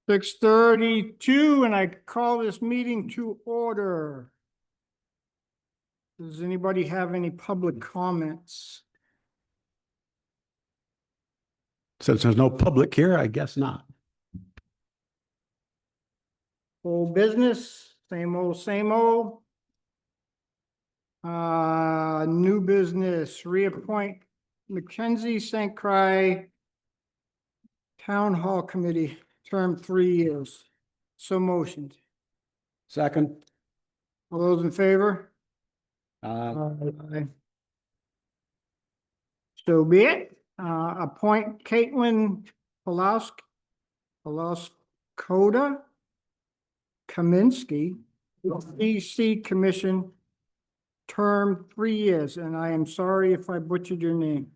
6:32, and I call this meeting to order. Does anybody have any public comments? Since there's no public here, I guess not. Old business, same old, same old. New business, reappoint Mackenzie St. Croix Town Hall Committee, term 3 years. So motioned. Second. All those in favor? Uh, So be it. Appoint Kaitlin Pluskota-Kaminski HDC Commission, term 3 years, and I am sorry if I butchered your name.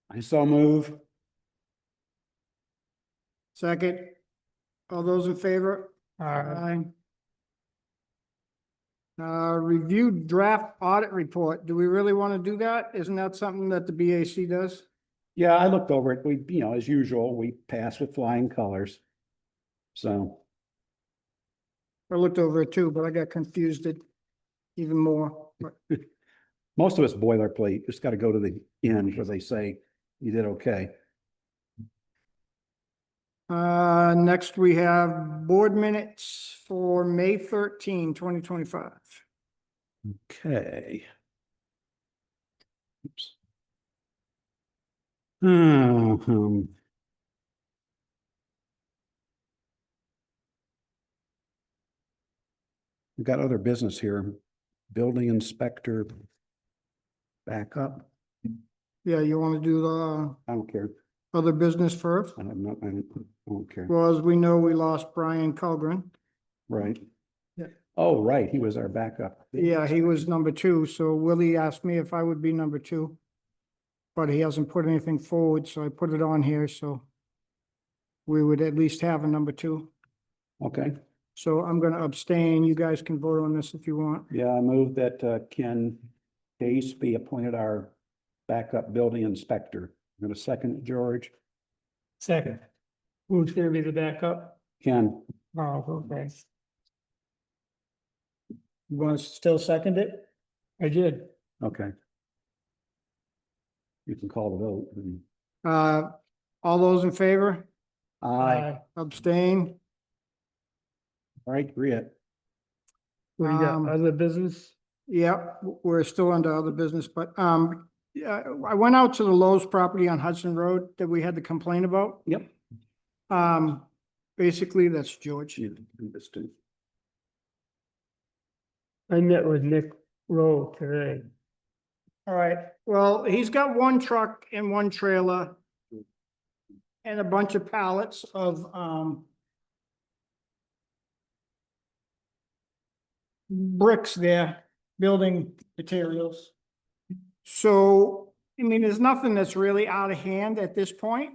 I so move. Second. All those in favor? Aye. Review draft audit report. Do we really want to do that? Isn't that something that the BAC does? Yeah, I looked over it. We, as usual, we pass with flying colors. So, I looked over it too, but I got confused it even more. But most of it's boilerplate. Just got to go to the end where they say you did okay. next we have board minutes for May 13, 2025. Okay. Oops. We've got other business here. Building inspector backup. Yeah, you want to do the I don't care. other business first? I don't care. Well, as we know, we lost Brian Culgren. Right. Yeah. Oh, right. He was our backup. Yeah, he was number 2, so Willie asked me if I would be number 2. But he hasn't put anything forward, so I put it on here, so we would at least have a number 2. Okay. So I'm gonna abstain. You guys can vote on this if you want. Yeah, I move that Ken Case be appointed our backup building inspector. I'm gonna second it, George. Second. Who's gonna be the backup? Ken. Oh, okay. You want to still second it? I did. Okay. You can call the vote. All those in favor? Aye. Abstain? All right, Britt. What do you got, Um, other business? Yeah, we're still under other business, but, yeah, I went out to the Lowe's property on Hudson Road that we had to complain about. Yep. Basically, that's George. You do this too. I met with Nick Rowe today. All right, well, he's got one truck and one trailer and a bunch of pallets of, bricks there, building materials. So, I mean, there's nothing that's really out of hand at this point.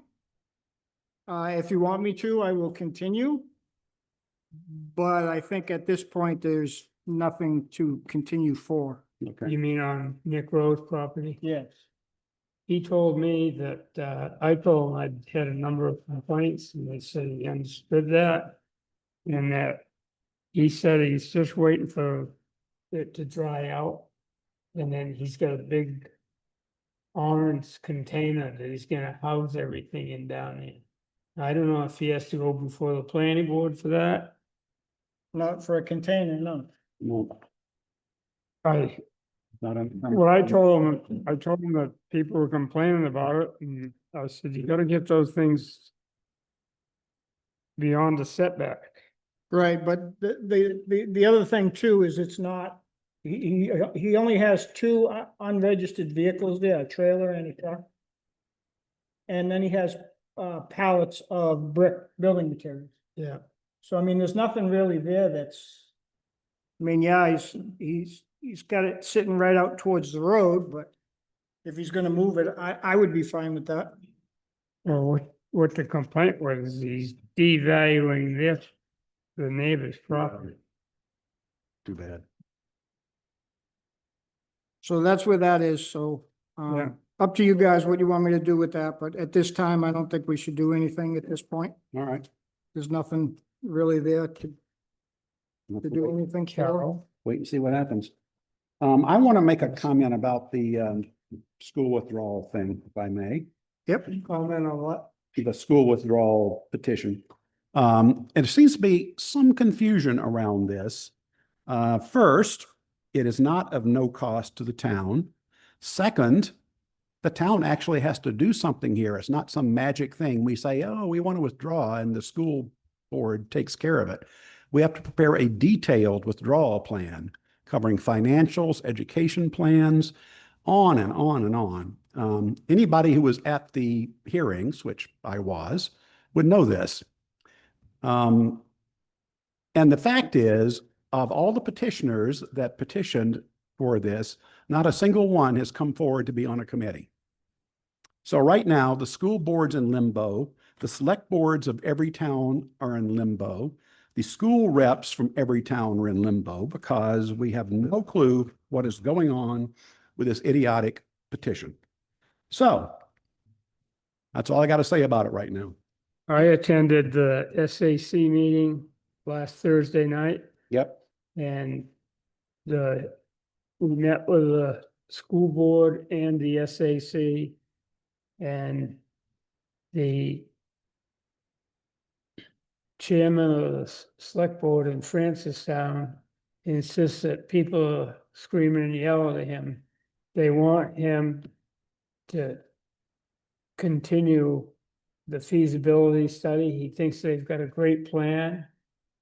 If you want me to, I will continue. But I think at this point, there's nothing to continue for. Okay. You mean on Nick Rowe's property? Yes. He told me that, I told him I'd had a number of complaints and they said he understood that. And that he said he's just waiting for it to dry out. And then he's got a big orange container that he's gonna house everything in down there. I don't know if he has to go before the planning board for that. Not for a container, no. No, I, not on. well, I told him that people were complaining about it, and I said, you gotta get those things beyond the setback. Right, but the other thing too is it's not, he only has 2 unregistered vehicles there, a trailer and a truck. And then he has pallets of brick building materials. Yeah. So I mean, there's nothing really there that's, I mean, yeah, he's got it sitting right out towards the road, but if he's gonna move it, I would be fine with that. Well, what the complaint was, is he's devaluing the neighbor's property. Too bad. So that's where that is, so, Yeah. up to you guys what you want me to do with that, but at this time, I don't think we should do anything at this point. All right. There's nothing really there to do anything. for. Carol, Wait and see what happens. I want to make a comment about the school withdrawal thing, if I may. Yep. comment on what? The school withdrawal petition. And there seems to be some confusion around this. First, it is not of no cost to the town. Second, the town actually has to do something here. It's not some magic thing. We say, oh, we want to withdraw, and the school board takes care of it. We have to prepare a detailed withdrawal plan covering financials, education plans, on and on and on. Anybody who was at the hearings, which I was, would know this. And the fact is, of all the petitioners that petitioned for this, not a single one has come forward to be on a committee. So right now, the school board's in limbo. The select boards of every town are in limbo. The school reps from every town are in limbo because we have no clue what is going on with this idiotic petition. So that's all I got to say about it right now. I attended the SAC meeting last Thursday night, Yep. and we met with the school board and the SAC, and the chairman of the select board in Francistown insists that people are screaming and yelling at him. They want him to continue the feasibility study. He thinks they've got a great plan,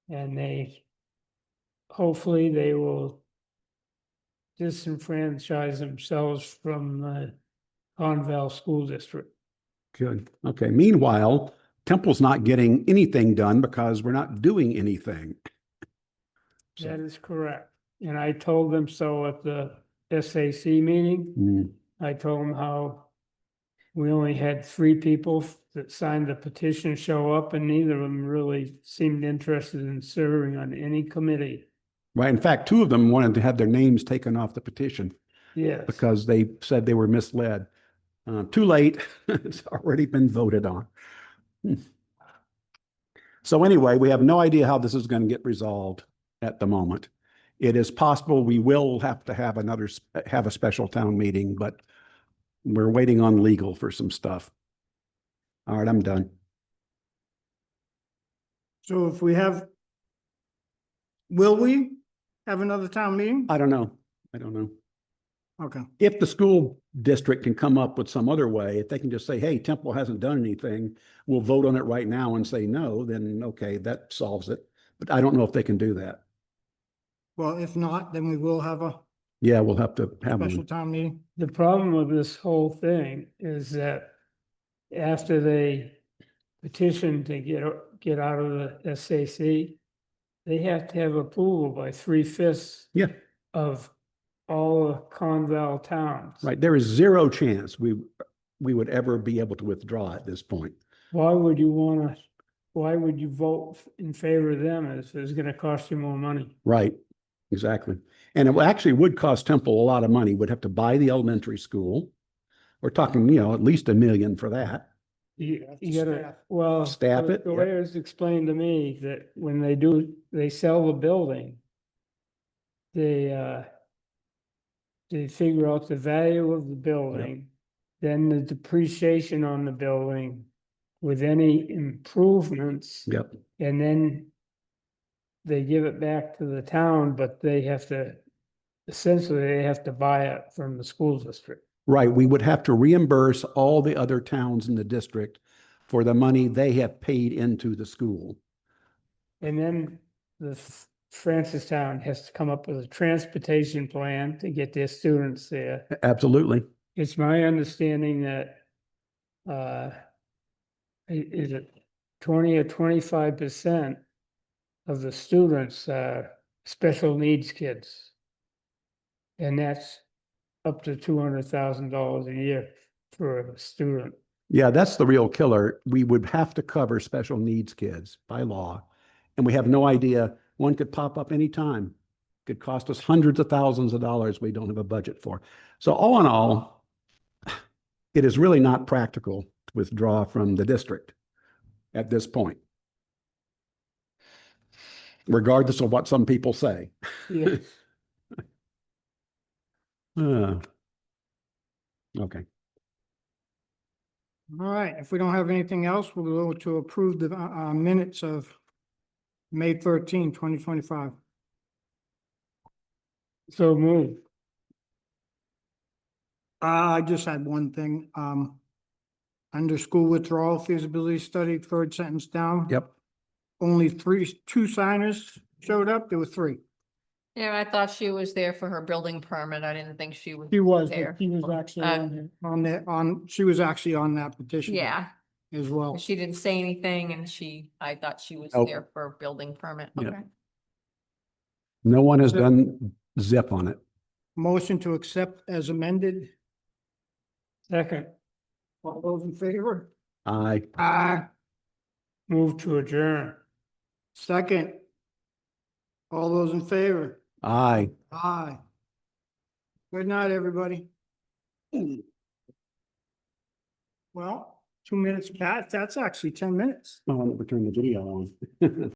and hopefully they will disenfranchise themselves from the Conval School District. Good. Okay. Meanwhile, Temple's not getting anything done because we're not doing anything. That is correct. And I told them so at the SAC meeting. Mm. I told them how we only had 3 people that signed the petition show up, and neither of them really seemed interested in serving on any committee. Right. In fact, 2 of them wanted to have their names taken off the petition Yes. because they said they were misled. Too late. It's already been voted on. So anyway, we have no idea how this is going to get resolved at the moment. It is possible we will have to have a special town meeting, but we're waiting on legal for some stuff. All right, I'm done. So will we have another town meeting? I don't know. I don't know. Okay. If the school district can come up with some other way, if they can just say, hey, Temple hasn't done anything, we'll vote on it right now and say no, then okay, that solves it. But I don't know if they can do that. Well, if not, then we will have a Yeah, we'll have to have special one. town meeting. The problem with this whole thing is that after they petition to get out of the SAC, they have to have approval by 3/5 Yeah. of all the Conval towns. Right. There is zero chance we would ever be able to withdraw at this point. Why would you vote in favor of them if it's gonna cost you more money? Right. Exactly. And it actually would cost Temple a lot of money. We'd have to buy the elementary school. We're talking, at least $1 million for that. You have to gotta, staff. well. Staff it, The yep. way it was explained to me that when they sell the building, they figure out the value of the building, then the depreciation on the building with any improvements. Yep. And then they give it back to the town, but they have to buy it from the school district. Right. We would have to reimburse all the other towns in the district for the money they have paid into the school. And then the Francistown has to come up with a transportation plan to get their students there. Absolutely. It's my understanding that is it 20 or 25% of the students are special needs kids. And that's up to $200,000 a year for a student. Yeah, that's the real killer. We would have to cover special needs kids by law. And we have no idea. One could pop up anytime. Could cost us hundreds of thousands of dollars we don't have a budget for. So all in all, it is really not practical to withdraw from the district at this point. regardless of what some people say. Yeah. Okay. All right, if we don't have anything else, we'll go to approve the minutes of May 13, 2025. So move. I just had one thing, under school withdrawal feasibility study, third sentence down. Yep. Only two signers showed up. There were three. Yeah, I thought she was there for her building permit. I didn't think she was. She was, there. but she was actually Uh, she was actually on that petition. Yeah, As well. she didn't say anything and I thought she was Nope. there for a building permit. Yeah. Okay. No one has done zip on it. Motion to accept as amended. Second, All those in favor? Aye. move to adjourn. Second. All those in favor? Aye. Aye. Good night, everybody. Well, 2 minutes past, that's actually 10 minutes. I want to turn the video on.